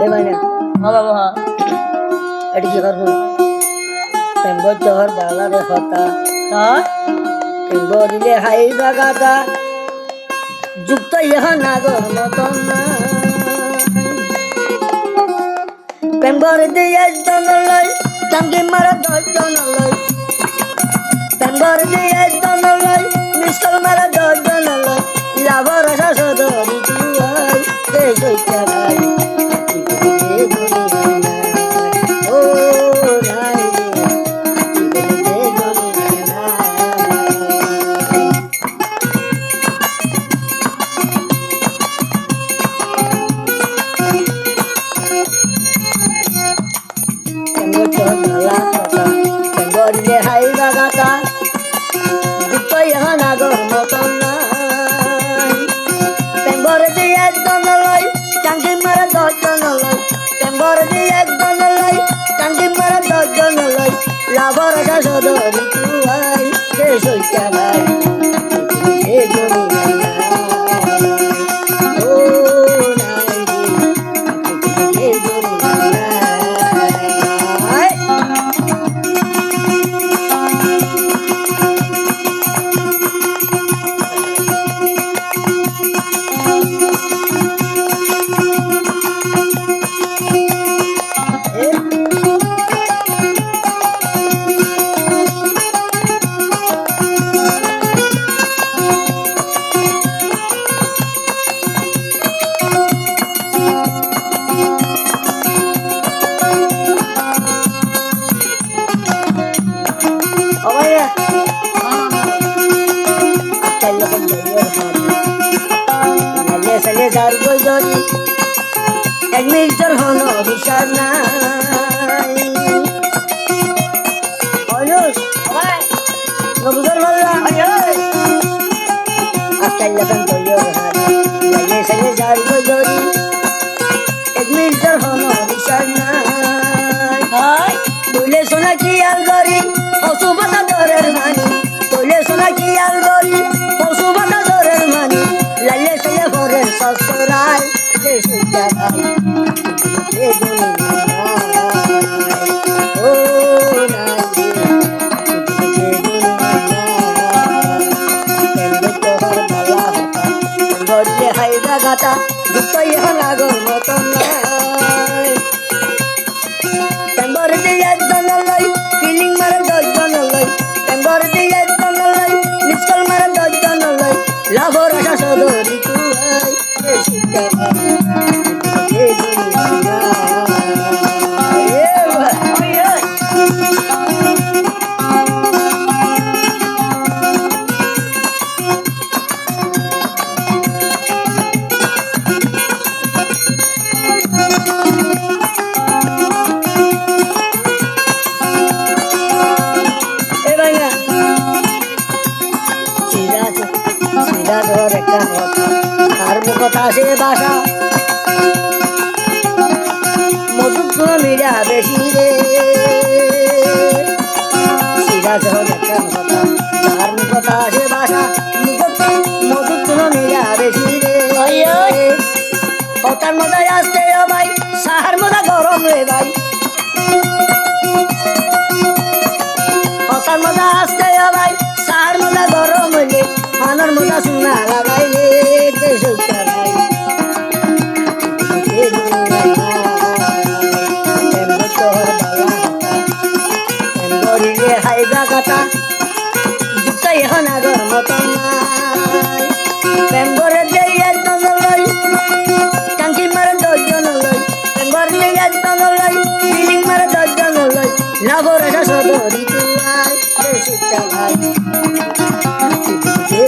দেবাইনা হ্যাঁ বাবা হ্যাঁ এটি কি করবো পেম্বো চহর বালা রে হতা হ্যাঁ পেম্বো দিলে হাই বাগাতা যুক্ত ইহা নাগর মতন পেম্বর দিয়ে জনলয় টাঙ্গি মারা 10 জনলয় পেম্বর দিয়ে জনলয় মিসল মারা 10 জনলয় লাভর শাসদরি তুই কে সইতা ভাই ও নাই Pemboriye hai bagata, dukto yaha nagor moton nai. Pemboriye ek donaloi, changi mara 10 donaloi. Pemboriye ek donaloi, changi mara 10 donaloi. Labor asha sodori tuai, ke soitya bhai, ke gori nai. Oh nai, ke gori nai. এক metre হন বিচার নাই অলস নবুজর বললা আজকাল যখন তৈরি লাগে সঙ্গে যার গজরি এক মিটার হন বিচার নাই বলে শোনা কি আলগরি পশুপাতা দরের মানি বলে শোনা কি আলগরি পশুপাতা দরের মানি লাইলে সঙ্গে ভরের সসরায় সুজা ভাই কে গনি ও নাই কে গনি কেমনে তোর বালা হতা গড়লে হাইদা গাতা দুটো ইহা লাগর মতন নাই পেম্বর দিয়ে একজন লই ফিলিং মারে 10 জন লই পেম্বর দিয়ে একজন লই মিসকল মারে 10 জন লই লাভর আশা সদরি তুই কে সুজা ভাই কথা সে বাসা মধুর মিরা বেশি রে সিরা সহ একটা কথা তার কথা সে বাসা মধুর মিরা বেশি রে কথার মজায় আসতে ভাই সাহার মজা গরম রে ভাই কথার মজা আসতে ভাই সাহার মজা গরম হইলে মানার মজা শুনা লাগাইলে কথা দুটো ইহা নাগর মতন নাই পেম্বরে দিয়ে একজন লই টাঙ্কি মারে 10 জন লই পেম্বর দিয়ে একজন লই ফিলিং মারে 10 জন লই লাভর আশা সদরি তুই কে সুচ্চা ভাই কে